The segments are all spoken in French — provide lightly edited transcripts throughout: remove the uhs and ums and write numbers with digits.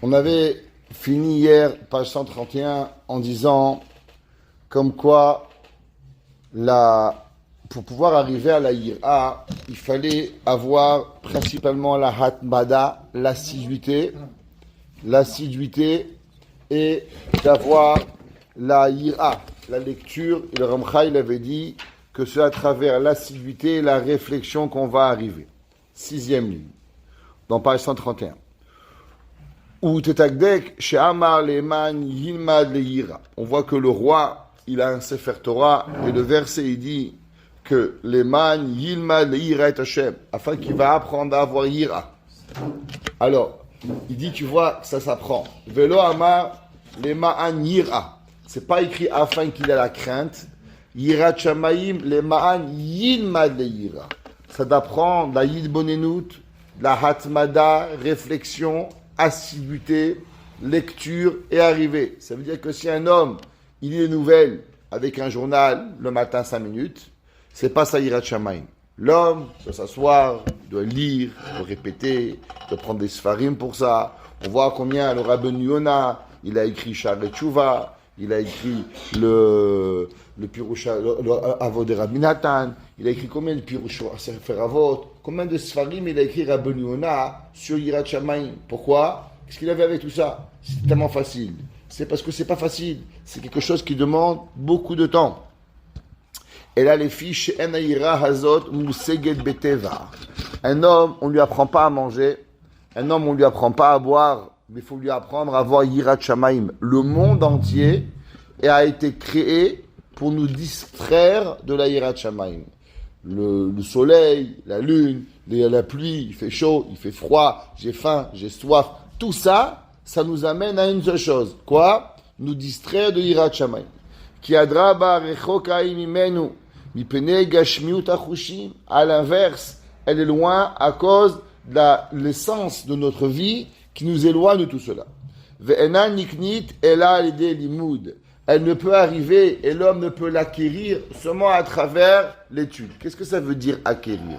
On avait fini hier, page 131, en disant comme quoi pour pouvoir arriver à la ira, il fallait avoir principalement la hatmada, l'assiduité et d'avoir la ira, la lecture. Et le Ramcha, il avait dit que c'est à travers l'assiduité et la réflexion qu'on va arriver. 6e ligne, dans page 131. Ou tetagdek chez Amar Leman Yilmad Leira. On voit que le roi, il a un Sefer Torah, et le verset, il dit que Leman Yilmad Leira et Hashem, afin qu'il va apprendre à avoir Yira. Alors, il dit, tu vois, ça s'apprend. Velo Amar Leman Yira. C'est pas écrit afin qu'il ait la crainte. Yira Chamaim Leman Yilmad Leira. Ça d'apprendre la Yid Bonenut, la Hatmada, réflexion, assiduité, lecture et arrivée. Ça veut dire que si un homme, il lit les nouvelles avec un journal le matin 5 minutes, c'est pas ça Yirat Shamayim. L'homme doit s'asseoir, il doit lire, il doit répéter, il doit prendre des sfarim pour ça. On voit combien le Rabben Yona, il a écrit Sha'arei Tshuva, il a écrit le Pirusha, le Avot de Rabbi Nathan, il a écrit combien de Pirusha Sefer Avot, combien de Sfarim il a écrit Rabben Yona sur Yirat Shamayim. Pourquoi? Qu'est-ce qu'il avait avec tout ça? C'est tellement facile. C'est parce que c'est pas facile. C'est quelque chose qui demande beaucoup de temps. Et là, les fiches, En Yira Hazot Museged Beteva. Un homme, on lui apprend pas à manger. Un homme, on lui apprend pas à boire. Mais il faut lui apprendre à avoir Yirat Shamayim. Le monde entier a été créé pour nous distraire de la Yirat Shamayim. Le soleil, la lune, la pluie, il fait chaud, il fait froid, j'ai faim, j'ai soif. Tout ça, ça nous amène à une seule chose. Quoi? Nous distraire de Yirat Shamayim. Ki adraba rechokai mimenu mipnei gashmiut achushim. À l'inverse, elle est loin à cause de l'essence de notre vie qui nous éloigne de tout cela. Ve'ena niknit ela l'idée limoud. Elle ne peut arriver et l'homme ne peut l'acquérir seulement à travers l'étude. Qu'est-ce que ça veut dire acquérir?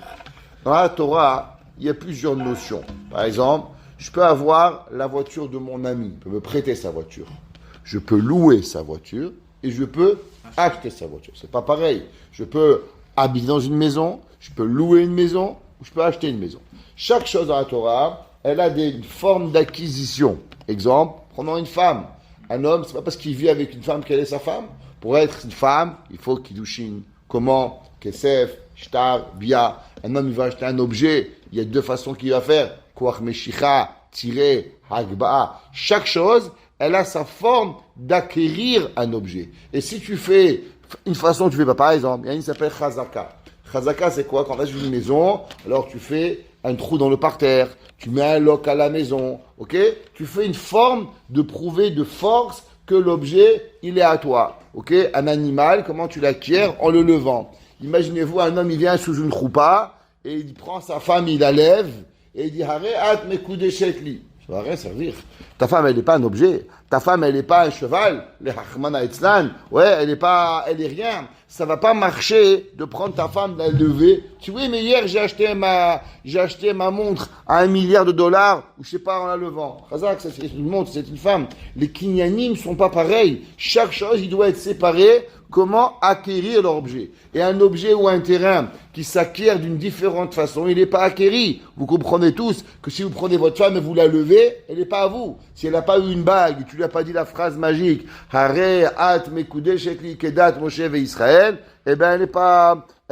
Dans la Torah, il y a plusieurs notions. Par exemple, je peux avoir la voiture de mon ami, il peut me prêter sa voiture. Je peux louer sa voiture et je peux acheter sa voiture. C'est pas pareil. Je peux habiter dans une maison, je peux louer une maison ou je peux acheter une maison. Chaque chose dans la Torah, elle a des formes d'acquisition. Exemple, prenons une femme. Un homme, c'est pas parce qu'il vit avec une femme qu'elle est sa femme. Pour être une femme, il faut kiddushin. Comment? Kesef, shtar, bia. Un homme, il va acheter un objet. Il y a 2 façons qu'il va faire. Koach meshicha, tirer, hagba'a. Chaque chose, elle a sa forme d'acquérir un objet. Et si tu fais une façon, tu fais pas, par exemple, il y a une qui s'appelle chazaka. Chazaka, c'est quoi? Quand tu as une maison, alors tu fais un trou dans le parterre, tu mets un lock à la maison, ok? Tu fais une forme de prouver de force que l'objet, il est à toi, ok? Un animal, comment tu l'acquiers? En le levant. Imaginez-vous, un homme, il vient sous une choupa, et il prend sa femme, il la lève, et il dit, Hareat mekudé shetli. Ça va rien servir. Ta femme, elle n'est pas un objet. Ta femme, elle n'est pas un cheval. Les Hachmana Etzlan. Ouais, elle est rien. Ça va pas marcher de prendre ta femme, de la lever. Tu dis, oui, mais hier, j'ai acheté ma montre à $1 milliard, ou je sais pas, en la levant. Chazak, c'est une montre, c'est une femme. Les kinyanim ne sont pas pareils. Chaque chose, il doit être séparé. Comment acquérir l'objet? Et un objet ou un terrain qui s'acquiert d'une différente façon, il n'est pas acquéri. Vous comprenez tous que si vous prenez votre femme et vous la levez, elle n'est pas à vous. Si elle n'a pas eu une bague, tu lui as pas dit la phrase magique, Hare at mekudé shekli kedat Moshe ve Israël, eh ben elle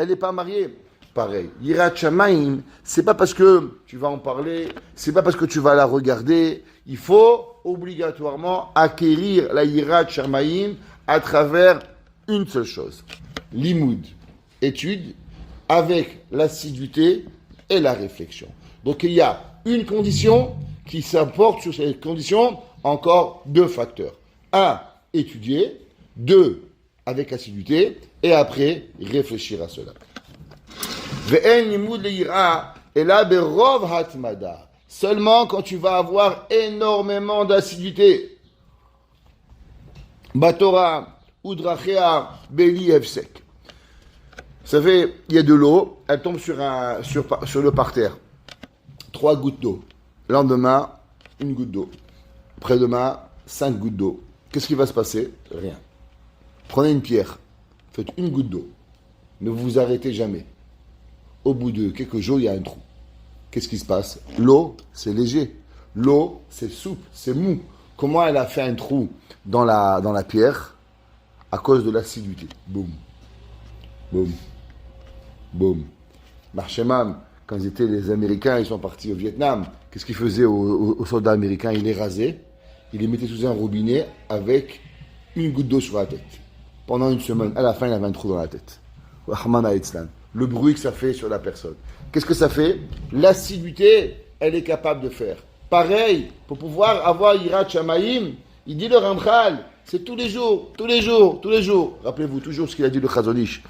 n'est pas mariée. Pareil. Yirat Shamayim, c'est pas parce que tu vas en parler, c'est pas parce que tu vas la regarder. Il faut obligatoirement acquérir la Yirat Shamayim à travers une seule chose, l'imoud, étude, avec l'assiduité et la réflexion. Donc il y a une condition qui s'apporte sur cette condition, encore 2 facteurs. 1, étudier. 2, avec assiduité. Et après, réfléchir à cela. Ve'en imoud le'ira, et là, berov hatmada. Seulement quand tu vas avoir énormément d'assiduité. Batora, Udrachea Beli Evsek. Vous savez, il y a de l'eau, elle tombe sur le parterre. 3 gouttes d'eau. Lendemain, 1 goutte d'eau. Après-demain, 5 gouttes d'eau. Qu'est-ce qui va se passer? Rien. Prenez une pierre, faites une goutte d'eau. Ne vous arrêtez jamais. Au bout de quelques jours, il y a un trou. Qu'est-ce qui se passe? L'eau, c'est léger. L'eau, c'est souple, c'est mou. Comment elle a fait un trou dans la pierre? À cause de l'acidité. Boum. Boum. Boum. Marchemam, quand les Américains, ils sont partis au Vietnam, qu'est-ce qu'ils faisaient aux soldats américains? Ils les rasaient, ils les mettaient sous un robinet avec une goutte d'eau sur la tête. Pendant une semaine, à la fin, il avait un trou dans la tête. Le bruit que ça fait sur la personne. Qu'est-ce que ça fait? L'assiduité, elle est capable de faire. Pareil, pour pouvoir avoir Yirat Shamaim, il dit le Ramchal, c'est tous les jours, tous les jours, tous les jours. Rappelez-vous toujours ce qu'il a dit le Chazon Ish.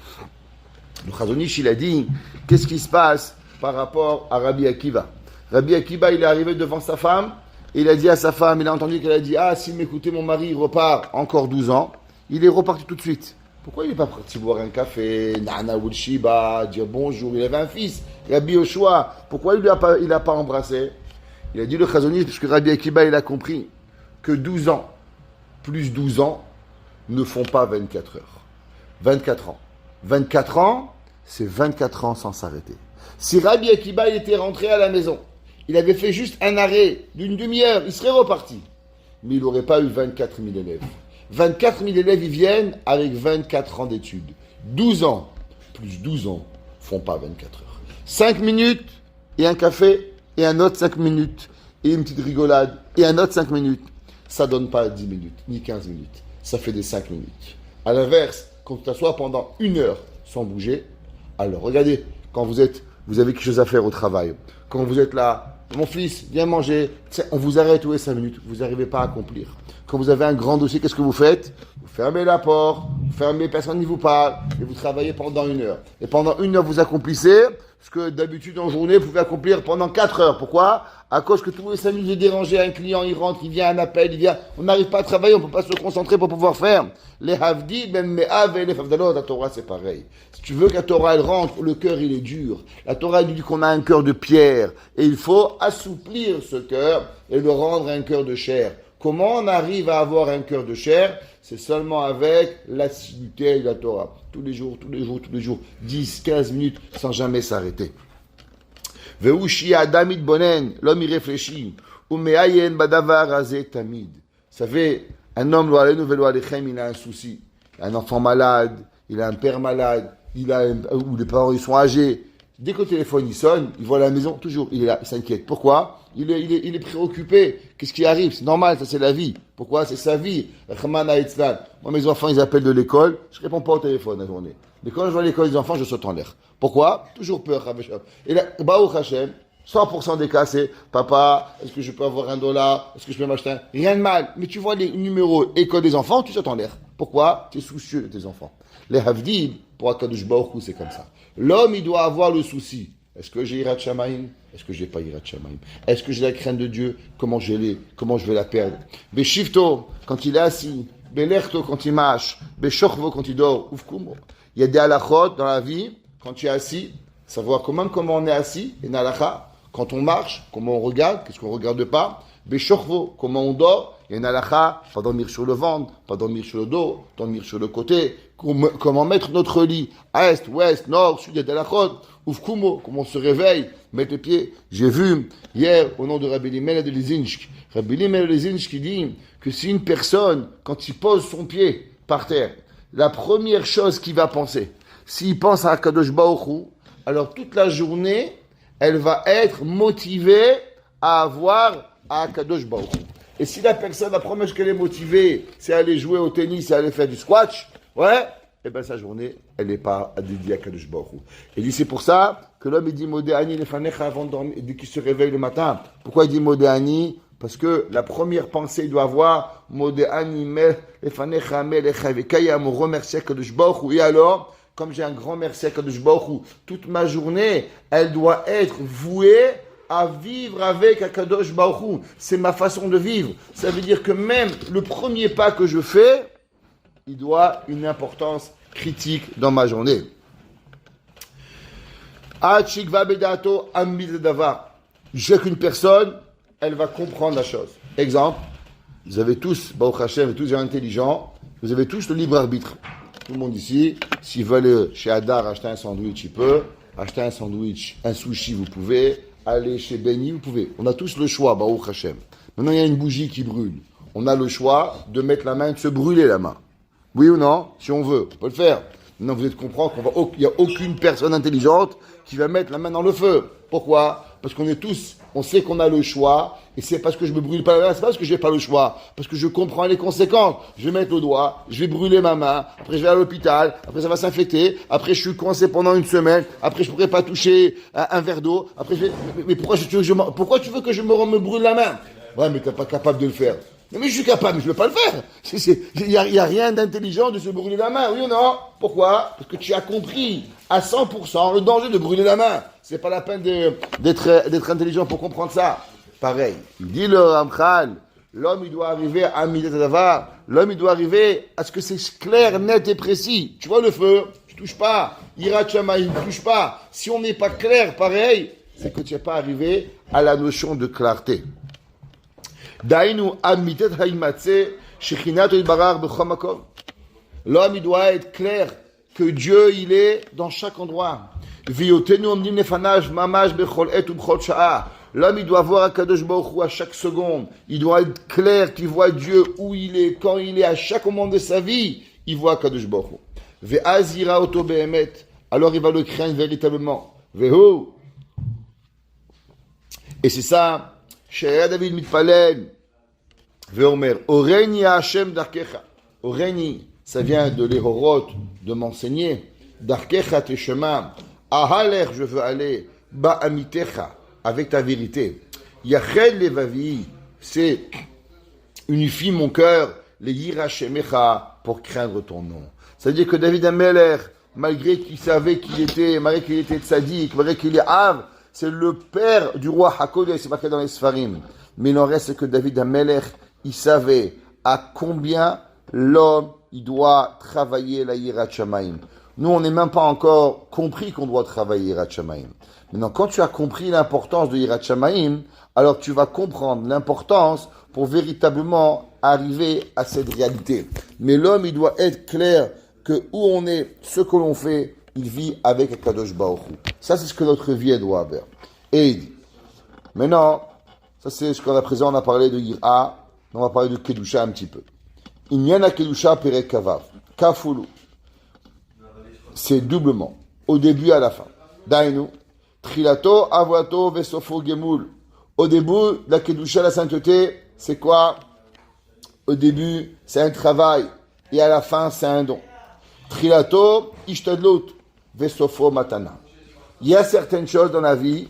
Le Chazon Ish, il a dit, qu'est-ce qui se passe par rapport à Rabbi Akiva? Rabbi Akiva, il est arrivé devant sa femme, et il a dit à sa femme, il a entendu qu'elle a dit, ah, si m'écoutez, mon mari, il repart encore 12 ans, il est reparti tout de suite. Pourquoi il n'est pas parti boire un café, Nana ou Shiba, dire bonjour, il avait un fils, Rabbi Yoshua, pourquoi il n'a pas embrassé? Il a dit le Chazon Ish, parce que Rabbi Akiva, il a compris que 12 ans, plus 12 ans, ne font pas 24 heures. 24 ans. 24 ans, c'est 24 ans sans s'arrêter. Si Rabbi Akiva il était rentré à la maison, il avait fait juste un arrêt d'une demi-heure, il serait reparti. Mais il n'aurait pas eu 24 000 élèves. 24 000 élèves, ils viennent avec 24 ans d'études. 12 ans, plus 12 ans, font pas 24 heures. 5 minutes, et un café, et un autre 5 minutes, et une petite rigolade, et un autre 5 minutes. Ça donne pas 10 minutes, ni 15 minutes. Ça fait des 5 minutes. À l'inverse, quand tu t'assois pendant 1 heure sans bouger, alors regardez, quand vous avez quelque chose à faire au travail, quand vous êtes là, mon fils, viens manger, on vous arrête tous les 5 minutes, vous n'arrivez pas à accomplir. Quand vous avez un grand dossier, qu'est-ce que vous faites? Vous fermez la porte, vous fermez, personne ne vous parle, et vous travaillez pendant 1 heure. Et pendant 1 heure, vous accomplissez ce que d'habitude en journée, vous pouvez accomplir pendant 4 heures. Pourquoi? À cause que tous les 5 minutes, vous dérangez un client, il rentre, il vient, un appel, il vient, on n'arrive pas à travailler, on ne peut pas se concentrer pour pouvoir faire. Les havdi, même les hav et les favdalot, la Torah c'est pareil. Si tu veux que la Torah elle rentre, le cœur il est dur. La Torah elle dit qu'on a un cœur de pierre, et il faut assouplir ce cœur et le rendre un cœur de chair. Comment on arrive à avoir un cœur de chair? C'est seulement avec l'assiduité de la Torah. Tous les jours, 10, 15 minutes, sans jamais s'arrêter. Veushi Adamid Bonen, l'homme y réfléchit. Umeayen Badavar Azé Tamid. Vous savez, un homme, il a un souci. Un enfant malade, il a un père malade, ou les parents ils sont âgés. Dès que le téléphone il sonne, il voit la maison, toujours, il est là, il s'inquiète. Pourquoi? Il est préoccupé. Qu'est-ce qui arrive? C'est normal, ça c'est la vie. Pourquoi? C'est sa vie. Moi, mes enfants, ils appellent de l'école, je réponds pas au téléphone la journée. Mais quand je vois l'école des enfants, je saute en l'air. Pourquoi? Toujours peur. Et là, Baruch Hashem, 100% des cas, c'est papa, est-ce que je peux avoir $1? Est-ce que je peux m'acheter un? Rien de mal. Mais tu vois les numéros école des enfants, tu sautes en l'air. Pourquoi? Tu es soucieux de tes enfants. Les Havdim, pour Akadosh Baruch Hu, c'est comme ça. L'homme, il doit avoir le souci. Est-ce que j'ai Yirat Shamaim? Est-ce que j'ai pas Yirat Shamaim? Est-ce que j'ai la crainte de Dieu? Comment je vais la perdre? Beshivto, quand il est assis. Belerto, quand il marche. Beshorvo, quand il dort. Ufkumo. Il y a des halachot dans la vie, quand tu es assis, savoir comment on est assis, et nalacha. Quand on marche, comment on regarde, qu'est-ce qu'on ne regarde pas. Beshorvo, comment on dort. Il y a une halakha, pas dormir sur le ventre, pas dormir sur le dos, dormir sur le côté. Comment mettre notre lit, à est, ouest, nord, sud, il y a des halachot. Ufkumo, comment on se réveille, mettre les pieds. J'ai vu hier, au nom de Rabbi Limel de Lizinsk, Rabbi Limel de Lizinsk qui dit que si une personne, quand il pose son pied par terre, la première chose qu'il va penser, s'il pense à Kadosh Baruch Hu, alors toute la journée, elle va être motivée à avoir à Kadosh Baruch Hu. Et si la personne, la première chose qu'elle est motivée, c'est aller jouer au tennis, c'est aller faire du squash, ouais, et bien sa journée, elle n'est pas dédiée à Kadosh Baruch Hu. Et dit, c'est pour ça que l'homme, il dit Modéani lefanecha avant de dormir, dès qu'il se réveille le matin. Pourquoi il dit Modéani? Parce que la première pensée, il doit avoir Modéani lefanecha melecha vekayam, remercier Kadosh Baruch Hu. Et alors, comme j'ai un grand merci à Kadosh Baruch Hu, toute ma journée, elle doit être vouée à vivre avec Akadosh Baruch Hu. C'est ma façon de vivre. Ça veut dire que même le premier pas que je fais, il doit une importance critique dans ma journée. Je sais qu'une personne, elle va comprendre la chose. Exemple, Vous avez tous, Baruch Hashem, tous des gens intelligents, vous avez tous le libre arbitre. Tout le monde ici, s'il veut aller chez Hadar acheter un sandwich, il peut. Acheter un sandwich, un sushi, vous pouvez. Aller chez Benny, vous pouvez. On a tous le choix, Baruch Hashem. Maintenant, il y a une bougie qui brûle. On a le choix de mettre la main, de se brûler la main. Oui ou non? Si on veut, on peut le faire. Maintenant, vous êtes comprendre qu'il n'y a aucune personne intelligente qui va mettre la main dans le feu. Pourquoi? Parce qu'on est tous, on sait qu'on a le choix, et c'est parce que je me brûle pas la main, c'est pas parce que j'ai pas le choix, parce que je comprends les conséquences. Je vais mettre le doigt, je vais brûler ma main, après je vais à l'hôpital, après ça va s'infecter, après je suis coincé pendant une semaine, après je pourrai pas toucher un verre d'eau, après mais pourquoi tu veux que je me brûle la main? Ouais, mais t'es pas capable de le faire. Mais je suis capable, mais je ne veux pas le faire. Il y a rien d'intelligent de se brûler la main, oui ou non? Pourquoi? Parce que tu as compris à 100% le danger de brûler la main. C'est pas la peine d'être intelligent pour comprendre ça. Pareil. Il dit le Ramchal, l'homme il doit arriver à Midat Hadavar, l'homme il doit arriver à ce que c'est clair, net et précis. Tu vois le feu, tu touches pas. Yirat Shamayim, tu touches pas. Si on n'est pas clair, pareil, c'est que tu n'es pas arrivé à la notion de clarté. Dainu amitet haimatse shechinat ilbarar b'chol makom. L'homme il doit être clair que Dieu il est dans chaque endroit. Viyotenu omnim nefanav mamash b'chol et u b'chol sha'a. L'homme il doit voir Akadosh Baruch Hu à chaque seconde. Il doit être clair qu'il voit Dieu où il est, quand il est, à chaque moment de sa vie, il voit Akadosh Baruch Hu. Ve'az yira oto be'emet. Alors il va le craindre véritablement. Ve'hu. Et c'est ça. Shaya David mitpalel. Veomer, Oreni Hashem darkecha. Oreni, ça vient de l'Ehorot, de m'enseigner. Darkecha teshema. Ahaler, je veux aller. Ba'amitecha, avec ta vérité. Yachel levavi, c'est unifie mon cœur. Les yirashemecha, pour craindre ton nom. C'est-à-dire que David Ameler, malgré qu'il savait malgré qu'il était tzaddik, malgré qu'il est Av, c'est le père du roi Hakodesh, c'est marqué dans les Sfarim. Mais il en reste que David Ameler, il savait à combien l'homme il doit travailler la Yirat Shamayim. Nous, on n'est même pas encore compris qu'on doit travailler Yirat Shamayim. Maintenant, quand tu as compris l'importance de Yirat Shamayim, alors tu vas comprendre l'importance pour véritablement arriver à cette réalité. Mais l'homme, il doit être clair que où on est, ce que l'on fait, il vit avec Akadosh Baruch Hu. Ça, c'est ce que notre vie doit faire. Et il dit, maintenant, ça c'est ce qu'on a présent, on a parlé de Yira, on va parler de Kedusha un petit peu. Inyana Kedusha Perek Kavav. Kafulu. C'est doublement. Au début et à la fin. Dainu. Trilato, Avoato, Vesofo, Gemoul. Au début, la Kedusha, la sainteté, c'est quoi? Au début, c'est un travail. Et à la fin, c'est un don. Trilato, Ishtadlut. Vesofo, Matana. Il y a certaines choses dans la vie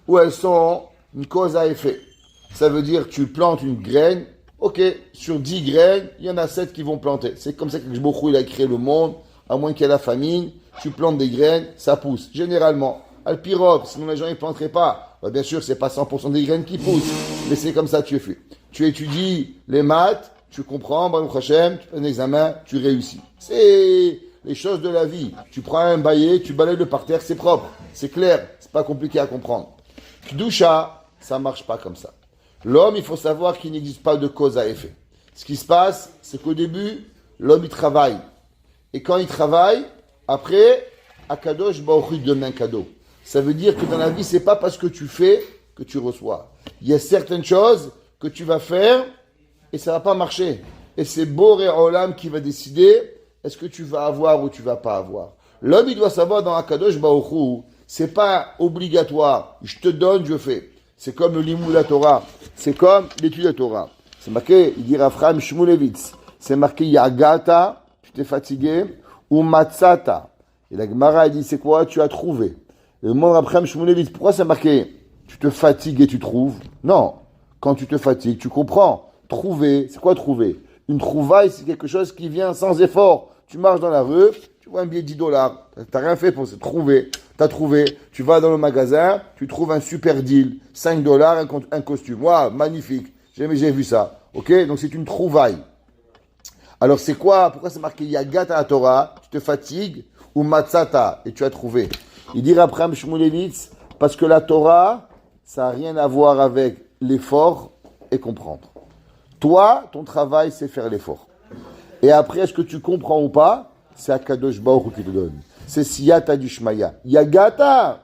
où elles sont une cause à effet. Ça veut dire, tu plantes une graine. Ok, sur 10 graines, il y en a 7 qui vont planter. C'est comme ça que Jbokhou, il a créé le monde. À moins qu'il y ait la famine, tu plantes des graines, ça pousse. Généralement, Alpirov, sinon les gens ne planteraient pas. Bah, bien sûr, c'est pas 100% des graines qui poussent. Mais c'est comme ça que tu fais. Tu étudies les maths, tu comprends, Baruch Hashem, tu fais un examen, tu réussis. C'est les choses de la vie. Tu prends un balai, tu balayes le parterre, c'est propre. C'est clair, c'est pas compliqué à comprendre. Kedusha, ça marche pas comme ça. L'homme, il faut savoir qu'il n'existe pas de cause à effet. Ce qui se passe, c'est qu'au début, l'homme, il travaille. Et quand il travaille, après, Akadosh Baruch Hu donne un cadeau. Ça veut dire que dans la vie, c'est pas parce que tu fais que tu reçois. Il y a certaines choses que tu vas faire et ça va pas marcher. Et c'est Boré Olam qui va décider est-ce que tu vas avoir ou tu vas pas avoir. L'homme, il doit savoir dans Akadosh Baruch Hu, c'est pas obligatoire. Je te donne, je fais. C'est comme le limud de la Torah. C'est comme l'étude de la Torah. C'est marqué, il dit Rafram Shmulevitz. C'est marqué Yagata, tu t'es fatigué, ou Matzata. Et la Gemara, elle dit, c'est quoi? Tu as trouvé. Et le mot Rafram Shmulevitz, pourquoi c'est marqué tu te fatigues et tu trouves? Non. Quand tu te fatigues, tu comprends. Trouver, c'est quoi trouver? Une trouvaille, c'est quelque chose qui vient sans effort. Tu marches dans la rue, tu vois un billet de $10. T'as rien fait pour se trouver. T'as trouvé. Tu vas dans le magasin, tu trouves un super deal. $5, un costume. Waouh, magnifique. J'ai vu ça. Ok? Donc c'est une trouvaille. Alors c'est quoi? Pourquoi c'est marqué Yagata à Torah? Tu te fatigues ou Matzata et tu as trouvé. Il dit Abraham Shmulevitz parce que la Torah, ça n'a rien à voir avec l'effort et comprendre. Toi, ton travail, c'est faire l'effort. Et après, est-ce que tu comprends ou pas? C'est Akadosh Baruch Hu qui te donne. C'est Siyata Dishmaya. Yagata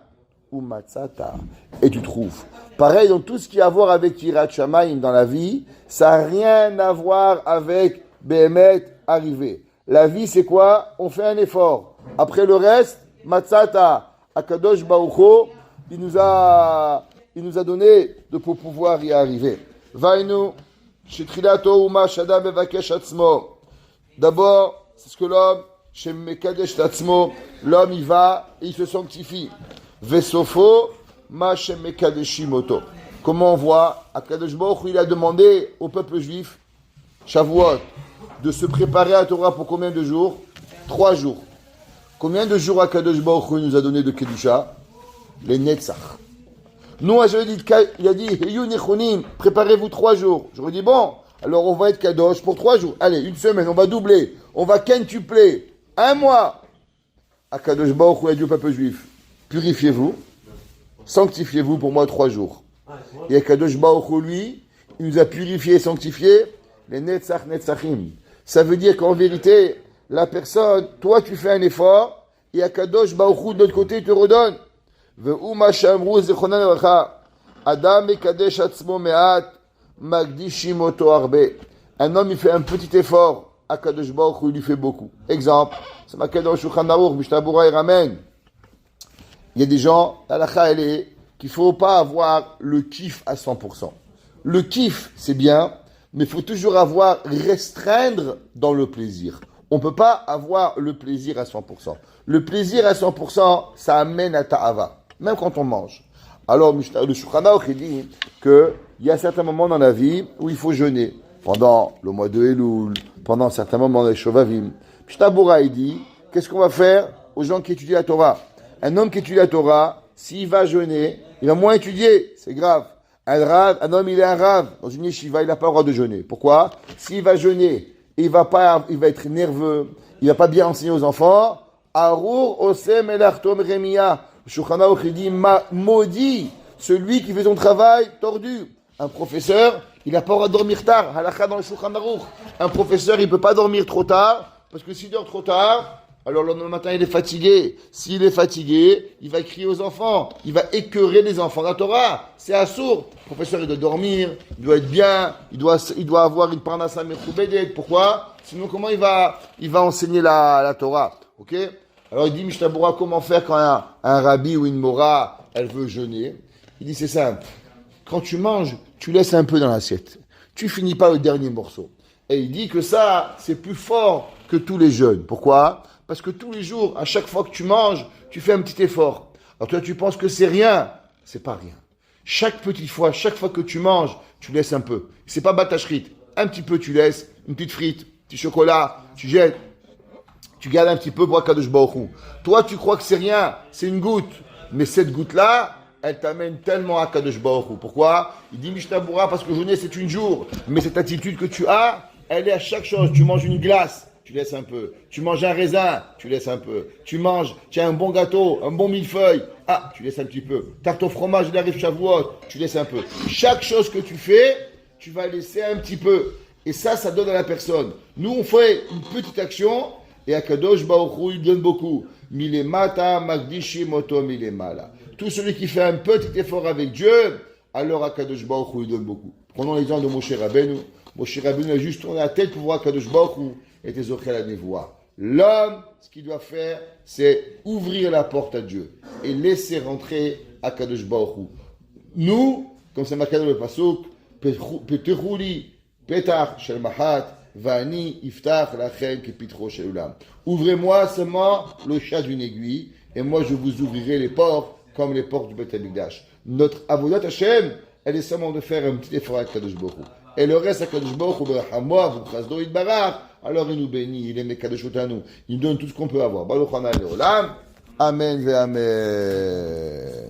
ou Matzata. Et tu trouves. Pareil, dans tout ce qui a à voir avec Yirat Shamayim dans la vie, ça n'a rien à voir avec Behemet arriver. La vie, c'est quoi? On fait un effort. Après le reste, Matzata, Akadosh Baruch Hu, il nous a donné de pour pouvoir y arriver. Vainu, Shetrilato Uma Shadam Bevakesh Atzmo. D'abord, c'est ce que l'homme, chez Mekadesh Tatzmo, l'homme il va et il se sanctifie. Vesofo, ma chez Mekadeshimoto. Comment on voit, Akadosh Baruch Hu, il a demandé au peuple juif, Shavuot, de se préparer à Torah pour combien de jours? 3 jours. Combien de jours Akadosh Baruch Hu nous a donné de Kedusha? Les Netzach. Nous, il a dit, Heyu Nechonim, préparez-vous 3 jours. J'aurais dit, bon, alors on va être Kadosh pour 3 jours. Allez, 1 semaine, on va doubler. On va quintupler. 1 mois. Akadosh Baruch Hu a dit au peuple juif, purifiez-vous, sanctifiez-vous pour moi 3 jours. Et Akadosh Baruch Hu, lui, il nous a purifié et sanctifié les Netzach Netzachim. Ça veut dire qu'en vérité, la personne, toi tu fais un effort, et Akadosh Baruch Hu de l'autre côté il te redonne. Adam Mekadesh Atzmo Me'at Magdishim Oto Arbe. Un homme il fait un petit effort, Akadosh Baruch Hu il lui fait beaucoup. Exemple, c'est marqué dans le Shulchan Aruch, Mishnah Berurah il ramène. Il y a des gens, l'halakha elle est qu'il ne faut pas avoir le kiff à 100%. Le kiff c'est bien, mais il faut toujours restreindre dans le plaisir. On ne peut pas avoir le plaisir à 100%. Le plaisir à 100%, ça amène à ta'ava, même quand on mange. Alors, le Shulchan Aruch dit qu'il y a certains moments dans la vie où il faut jeûner. Pendant le mois de Elul, pendant certains moments des Shovavim. Mishnah Berurah dit, qu'est-ce qu'on va faire aux gens qui étudient la Torah? Un homme qui étudie la Torah, s'il va jeûner, il va moins étudier, c'est grave. Un homme, il est un rave. Dans une yeshiva, il n'a pas le droit de jeûner. Pourquoi? S'il va jeûner, il va être nerveux, il va pas bien enseigner aux enfants. Arur osem elartom remia. Shulchan Aruch dit maudit celui qui fait son travail tordu. Un professeur, il n'a pas le droit de dormir tard. Halakha dans le Shulchan Aruch. Un professeur, il peut pas dormir trop tard parce que s'il dort trop tard, alors le lendemain matin il est fatigué. S'il est fatigué, il va crier aux enfants, il va écœurer les enfants de la Torah. C'est assourd. Le professeur il doit dormir, il doit être bien, il doit avoir une parnassa mechubedet. Pourquoi? Sinon comment il va enseigner la Torah? Ok? Alors il dit Mishnah Berurah, comment faire quand un rabbi ou une mora elle veut jeûner? Il dit c'est simple. Quand tu manges, tu laisses un peu dans l'assiette. Tu finis pas le dernier morceau. Et il dit que ça c'est plus fort que tous les jeûnes. Pourquoi? Parce que tous les jours, à chaque fois que tu manges, tu fais un petit effort. Alors toi, tu penses que c'est rien. C'est pas rien. Chaque fois que tu manges, tu laisses un peu. C'est pas batachrit. Un petit peu, tu laisses. Une petite frite, petit chocolat, tu jettes. Tu gardes un petit peu pour Akadosh Baruch Hu. Toi, tu crois que c'est rien. C'est une goutte. Mais cette goutte-là, elle t'amène tellement à Akadosh Baruch Hu. Pourquoi? Il dit Mishnah Berurah, parce que jeûner, c'est une jour. Mais cette attitude que tu as, elle est à chaque chose. Tu manges une glace. Tu laisses un peu. Tu manges un raisin, tu laisses un peu. Tu as un bon gâteau, un bon millefeuille. Ah, tu laisses un petit peu. Tarte au fromage, il arrive Shavuot, tu laisses un peu. Chaque chose que tu fais, tu vas laisser un petit peu. Et ça donne à la personne. Nous, on fait une petite action, et Akadosh Baruch Hu, il donne beaucoup. Milemata, Magdishim, Oto, Milemala. Tout celui qui fait un petit effort avec Dieu, alors Akadosh Baruch Hu, il donne beaucoup. Prenons l'exemple de Moshe Rabbeinu. Moshe Rabbeinu a juste tourné la tête pour voir Akadosh Baruch Hu. Et tes autres la névoie. L'homme, ce qu'il doit faire, c'est ouvrir la porte à Dieu et laisser rentrer Akadosh Baruch Hu. Nous, comme c'est marqué dans le pasuk, Petechouli, Petach shel mahat, Vani iftach lachem kepitro shel ulam. Ouvrez-moi seulement le chat d'une aiguille, et moi je vous ouvrirai les portes comme les portes du Beth Amikdash. Notre avodat Hashem, elle est seulement de faire un petit effort avec Akadosh Baruch Hu. Et le reste, Akadosh Baruch Hu, Berachamoa, V'chazdo Yitbarach, alors il nous bénit, il est Mekadosh Otanu, il nous donne tout ce qu'on peut avoir. Baruch Hanai Leolam, Amen ve Amen.